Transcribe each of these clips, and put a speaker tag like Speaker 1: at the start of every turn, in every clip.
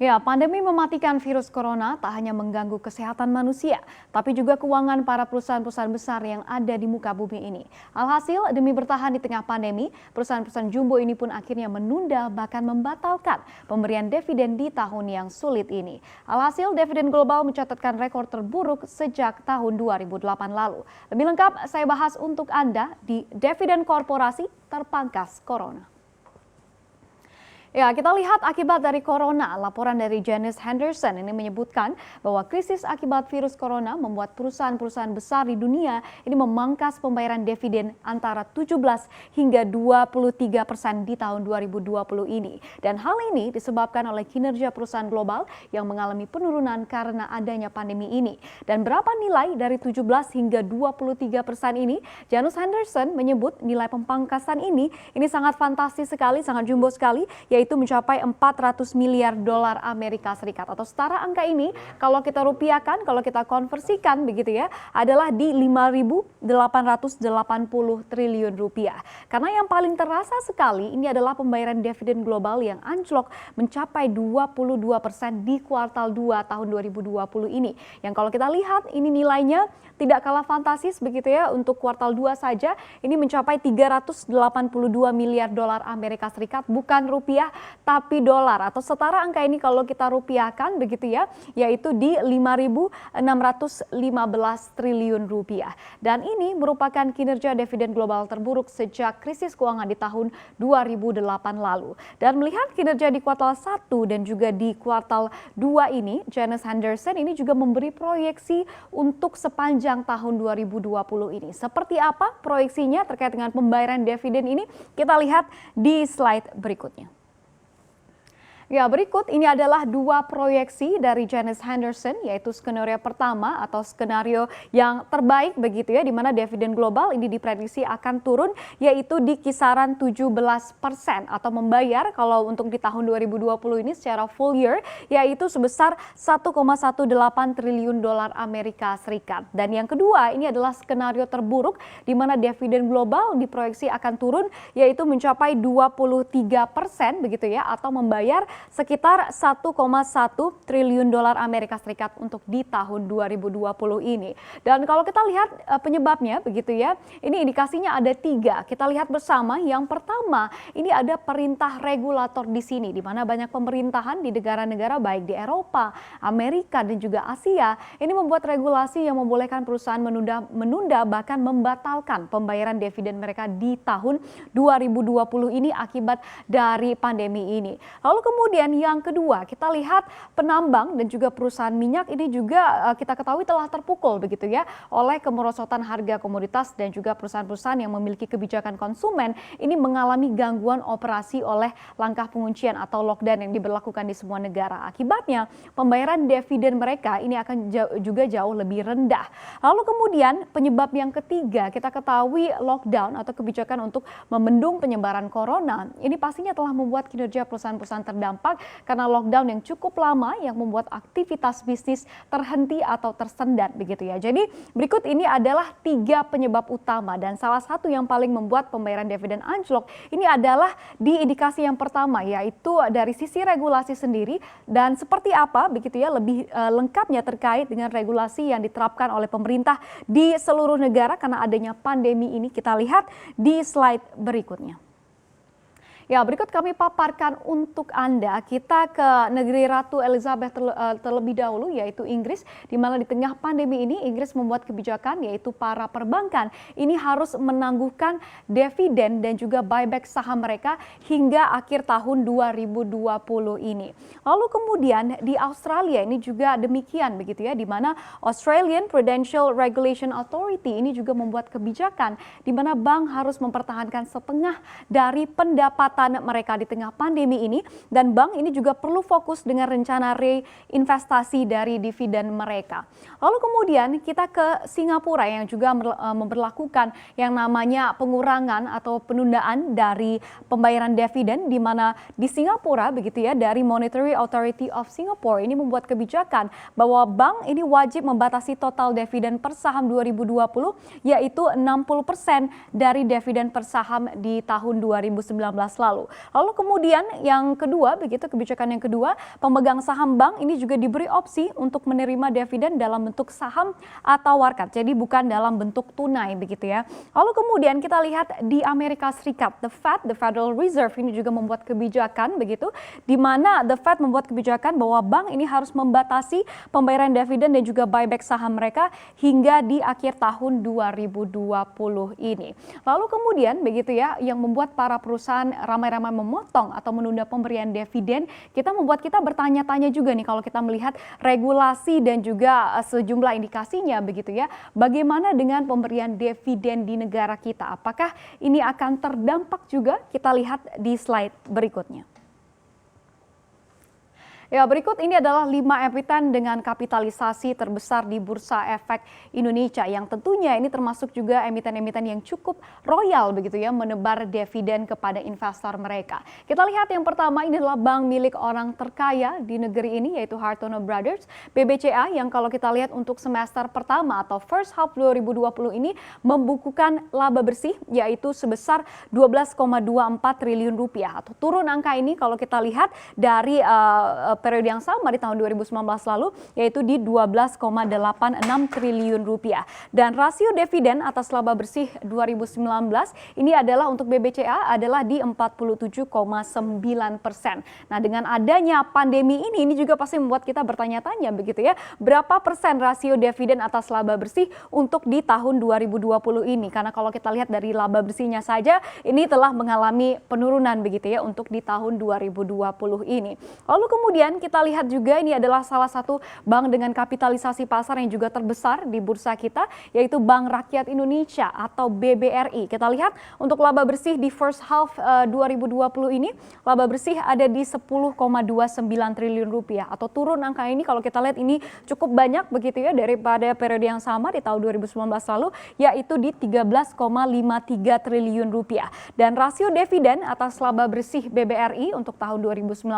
Speaker 1: Ya, pandemi mematikan virus corona tak hanya mengganggu kesehatan manusia, tapi juga keuangan para perusahaan-perusahaan besar yang ada di muka bumi ini. Alhasil, demi bertahan di tengah pandemi, perusahaan-perusahaan jumbo ini pun akhirnya menunda bahkan membatalkan pemberian dividen di tahun yang sulit ini. Alhasil, dividen global mencatatkan rekor terburuk sejak tahun 2008 lalu. Lebih lengkap saya bahas untuk Anda di Dividen Korporasi Terpangkas Corona. Ya, kita lihat akibat dari corona. Laporan dari Janus Henderson ini menyebutkan bahwa krisis akibat virus corona membuat perusahaan-perusahaan besar di dunia ini memangkas pembayaran dividen antara 17 hingga 23% di tahun 2020 ini. Dan hal ini disebabkan oleh kinerja perusahaan global yang mengalami penurunan karena adanya pandemi ini. Dan berapa nilai dari 17 hingga 23% ini? Janus Henderson menyebut nilai pemangkasan ini sangat fantastis sekali, sangat jumbo sekali, yaitu mencapai 400 miliar dolar Amerika Serikat atau setara angka ini kalau kita rupiahkan, kalau kita konversikan begitu ya, adalah di 5.880 triliun rupiah. Karena yang paling terasa sekali ini adalah pembayaran dividen global yang anjlok mencapai 22% di kuartal 2 tahun 2020 ini. Yang kalau kita lihat ini nilainya tidak kalah fantastis begitu ya, untuk kuartal 2 saja ini mencapai 382 miliar dolar Amerika Serikat, bukan rupiah tapi dolar, atau setara angka ini kalau kita rupiahkan begitu ya, yaitu di 5.615 triliun rupiah. Dan ini merupakan kinerja dividen global terburuk sejak krisis keuangan di tahun 2008 lalu. Dan melihat kinerja di kuartal 1 dan juga di kuartal 2 ini, Janus Henderson ini juga memberi proyeksi untuk sepanjang tahun 2020 ini. Seperti apa proyeksinya terkait dengan pembayaran dividen ini? Kita lihat di slide berikutnya. Ya, berikut ini adalah dua proyeksi dari Janus Henderson, yaitu skenario pertama atau skenario yang terbaik begitu ya, di mana dividen global ini diprediksi akan turun yaitu di kisaran 17% atau membayar kalau untuk di tahun 2020 ini secara full year yaitu sebesar 1,18 triliun dolar Amerika Serikat. Dan yang kedua ini adalah skenario terburuk di mana dividen global diproyeksi akan turun yaitu mencapai 23% begitu ya, atau membayar sekitar 1,1 triliun dolar Amerika Serikat untuk di tahun 2020 ini. Dan kalau kita lihat penyebabnya begitu ya, ini indikasinya ada 3. Kita lihat bersama. Yang pertama, ini ada perintah regulator di sini, di mana banyak pemerintahan di negara-negara baik di Eropa, Amerika dan juga Asia ini membuat regulasi yang membolehkan perusahaan menunda bahkan membatalkan pembayaran dividen mereka di tahun 2020 ini akibat dari pandemi ini. Lalu kemudian yang kedua, kita lihat penambang dan juga perusahaan minyak ini juga kita ketahui telah terpukul begitu ya oleh kemerosotan harga komoditas, dan juga perusahaan-perusahaan yang memiliki kebijakan konsumen ini mengalami gangguan operasi oleh langkah penguncian atau lockdown yang diberlakukan di semua negara. Akibatnya pembayaran dividen mereka ini akan juga jauh lebih rendah. Lalu kemudian penyebab yang ketiga, kita ketahui lockdown atau kebijakan untuk membendung penyebaran corona ini pastinya telah membuat kinerja perusahaan-perusahaan terdampak karena lockdown yang cukup lama yang membuat aktivitas bisnis terhenti atau tersendat begitu ya. Jadi berikut ini adalah 3 penyebab utama, dan salah satu yang paling membuat pembayaran dividen anjlok ini adalah di indikasi yang pertama, yaitu dari sisi regulasi sendiri. Dan seperti apa begitu ya lebih lengkapnya terkait dengan regulasi yang diterapkan oleh pemerintah di seluruh negara karena adanya pandemi ini, kita lihat di slide berikutnya. Ya, berikut kami paparkan untuk Anda. Kita ke negeri Ratu Elizabeth terlebih dahulu, yaitu Inggris, di mana di tengah pandemi ini Inggris membuat kebijakan yaitu para perbankan ini harus menangguhkan dividen dan juga buyback saham mereka hingga akhir tahun 2020 ini. Lalu kemudian di Australia ini juga demikian begitu ya, di mana Australian Prudential Regulation Authority ini juga membuat kebijakan di mana bank harus mempertahankan setengah dari pendapatan mereka di tengah pandemi ini, dan bank ini juga perlu fokus dengan rencana reinvestasi dari dividen mereka. Lalu kemudian kita ke Singapura yang juga memberlakukan yang namanya pengurangan atau penundaan dari pembayaran dividen, di mana di Singapura begitu ya, dari Monetary Authority of Singapore ini membuat kebijakan bahwa bank ini wajib membatasi total dividen per saham 2020 yaitu 60% dari dividen per saham di tahun 2019 lalu. Lalu kemudian yang kedua, begitu kebijakan yang kedua, pemegang saham bank ini juga diberi opsi untuk menerima dividen dalam bentuk saham atau warkat. Jadi bukan dalam bentuk tunai begitu ya. Lalu kemudian kita lihat di Amerika Serikat, the Federal Reserve ini juga membuat kebijakan begitu, di mana the Fed membuat kebijakan bahwa bank ini harus membatasi pembayaran dividen dan juga buyback saham mereka hingga di akhir tahun 2020 ini. Lalu kemudian begitu ya, yang membuat para perusahaan ramai-ramai memotong atau menunda pemberian dividen, membuat kita bertanya-tanya juga nih kalau kita melihat regulasi dan juga sejumlah indikasinya begitu ya. Bagaimana dengan pemberian dividen di negara kita? Apakah ini akan terdampak juga? Kita lihat di slide berikutnya. Ya, berikut ini adalah 5 emiten dengan kapitalisasi terbesar di Bursa Efek Indonesia yang tentunya ini termasuk juga emiten-emiten yang cukup royal begitu ya, menebar dividen kepada investor mereka. Kita lihat yang pertama ini adalah bank milik orang terkaya di negeri ini yaitu Hartono Brothers, BBCA, yang kalau kita lihat untuk semester pertama atau first half 2020 ini membukukan laba bersih yaitu sebesar 12,24 triliun rupiah atau turun angka ini kalau kita lihat dari periode yang sama di tahun 2019 lalu yaitu di 12,86 triliun rupiah. Dan rasio dividen atas laba bersih 2019 ini adalah untuk BBCA adalah di 47,9%. Nah, dengan adanya pandemi ini juga pasti membuat kita bertanya-tanya begitu ya, berapa persen rasio dividen atas laba bersih untuk di tahun 2020 ini? Karena kalau kita lihat dari laba bersihnya saja ini telah mengalami penurunan begitu ya untuk di tahun 2020 ini. Lalu kemudian kita lihat juga ini adalah salah satu bank dengan kapitalisasi pasar yang juga terbesar di bursa kita yaitu Bank Rakyat Indonesia atau BBRI. Kita lihat untuk laba bersih di first half 2020 ini laba bersih ada di 10,29 triliun rupiah atau turun angka ini kalau kita lihat ini cukup banyak begitu ya daripada periode yang sama di tahun 2019 lalu yaitu di 13,53 triliun rupiah. Dan rasio dividen atas laba bersih BBRI untuk tahun 2019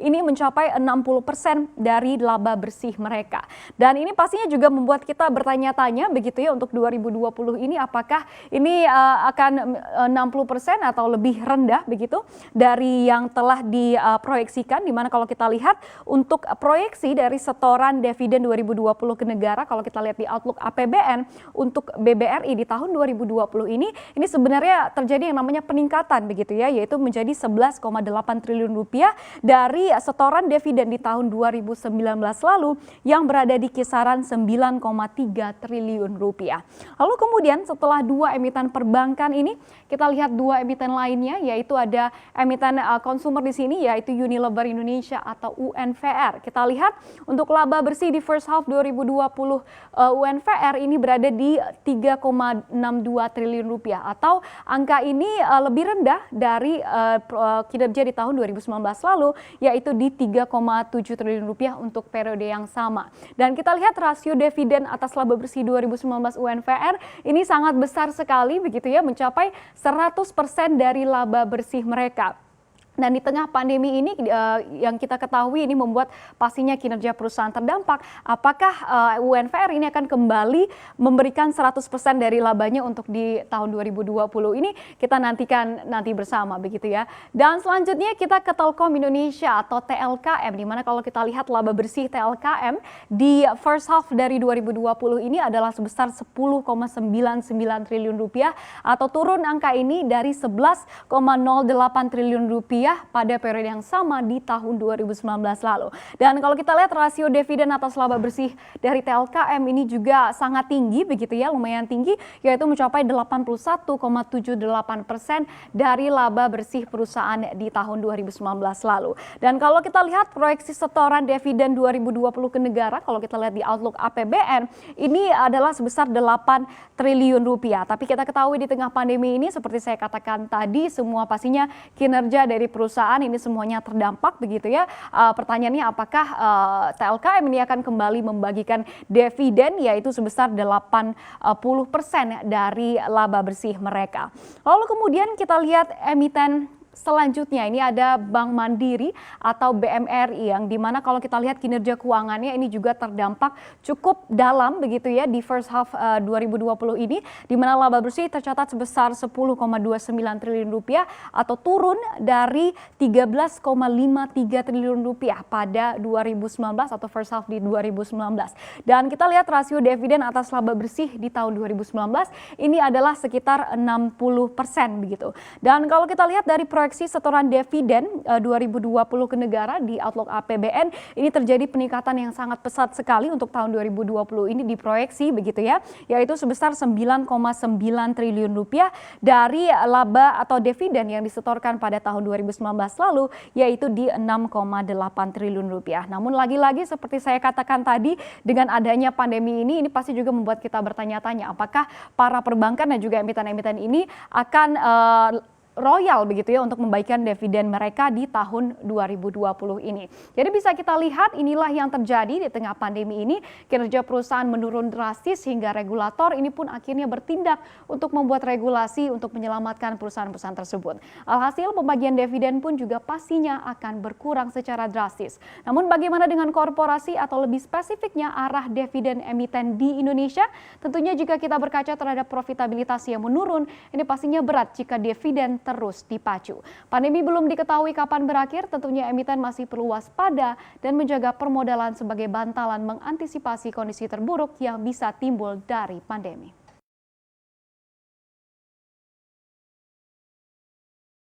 Speaker 1: ini mencapai 60% dari laba bersih mereka. Dan ini pastinya juga membuat kita bertanya-tanya begitu ya untuk 2020 ini apakah ini akan 60% atau lebih rendah begitu dari yang telah diproyeksikan, di mana kalau kita lihat untuk proyeksi dari setoran dividen 2020 ke negara kalau kita lihat di Outlook APBN untuk BBRI di tahun 2020 ini sebenarnya terjadi yang namanya peningkatan begitu ya, yaitu menjadi 11,8 triliun rupiah dari setoran dividen di tahun 2019 lalu yang berada di kisaran 9,3 triliun rupiah. Lalu kemudian setelah dua emiten perbankan ini kita lihat dua emiten lainnya yaitu ada emiten konsumer di sini yaitu Unilever Indonesia atau UNVR. Kita lihat untuk laba bersih di first half 2020 UNVR ini berada di 3,62 triliun rupiah atau angka ini lebih rendah dari kinerja di tahun 2019 lalu yaitu di 3,7 triliun rupiah untuk periode yang sama. Dan kita lihat rasio dividen atas laba bersih 2019 UNVR ini sangat besar sekali begitu ya, mencapai 100% dari laba bersih mereka. Dan di tengah pandemi ini yang kita ketahui ini membuat pastinya kinerja perusahaan terdampak. Apakah UNVR ini akan kembali memberikan 100% dari labanya untuk di tahun 2020 ini? Kita nantikan nanti bersama begitu ya. Dan selanjutnya kita ke Telkom Indonesia atau TLKM, di mana kalau kita lihat laba bersih TLKM di first half dari 2020 ini adalah sebesar 10,99 triliun rupiah atau turun angka ini dari 11,08 triliun rupiah pada periode yang sama di tahun 2019 lalu. Dan kalau kita lihat rasio dividen atas laba bersih dari TLKM ini juga sangat tinggi begitu ya, lumayan tinggi yaitu mencapai 81,78% dari laba bersih perusahaan di tahun 2019 lalu. Dan kalau kita lihat proyeksi setoran dividen 2020 ke negara, kalau kita lihat di Outlook APBN ini adalah sebesar 8 triliun rupiah. Tapi kita ketahui di tengah pandemi ini seperti saya katakan tadi semua pastinya kinerja dari perusahaan ini semuanya terdampak begitu ya. Pertanyaannya apakah TLKM ini akan kembali membagikan dividen yaitu sebesar 80% dari laba bersih mereka. Lalu kemudian kita lihat emiten selanjutnya ini ada Bank Mandiri atau BMRI yang dimana kalau kita lihat kinerja keuangannya ini juga terdampak cukup dalam begitu ya di first half 2020 ini, di mana laba bersih tercatat sebesar 10,29 triliun rupiah atau turun dari 13,53 triliun rupiah pada 2019 atau first half di 2019. Dan kita lihat rasio dividen atas laba bersih di tahun 2019 ini adalah sekitar 60% begitu. Dan kalau kita lihat dari proyeksi setoran dividen 2020 ke negara di Outlook APBN ini terjadi peningkatan yang sangat pesat sekali untuk tahun 2020 ini diproyeksi begitu ya, yaitu sebesar 9,9 triliun rupiah dari laba atau dividen yang disetorkan pada tahun 2019 lalu yaitu di 6,8 triliun rupiah. Namun lagi-lagi seperti saya katakan tadi, dengan adanya pandemi ini pasti juga membuat kita bertanya-tanya apakah para perbankan dan juga emiten-emiten ini akan royal begitu ya untuk membaikkan dividen mereka di tahun 2020 ini. Jadi bisa kita lihat inilah yang terjadi di tengah pandemi ini, kinerja perusahaan menurun drastis hingga regulator ini pun akhirnya bertindak untuk membuat regulasi untuk menyelamatkan perusahaan-perusahaan tersebut. Alhasil pembagian dividen pun juga pastinya akan berkurang secara drastis. Namun bagaimana dengan korporasi atau lebih spesifiknya arah dividen emiten di Indonesia? Tentunya jika kita berkaca terhadap profitabilitas yang menurun, ini pastinya berat jika dividen terus dipacu. Pandemi belum diketahui kapan berakhir, tentunya emiten masih perlu waspada dan menjaga permodalan sebagai bantalan mengantisipasi kondisi terburuk yang bisa timbul dari pandemi.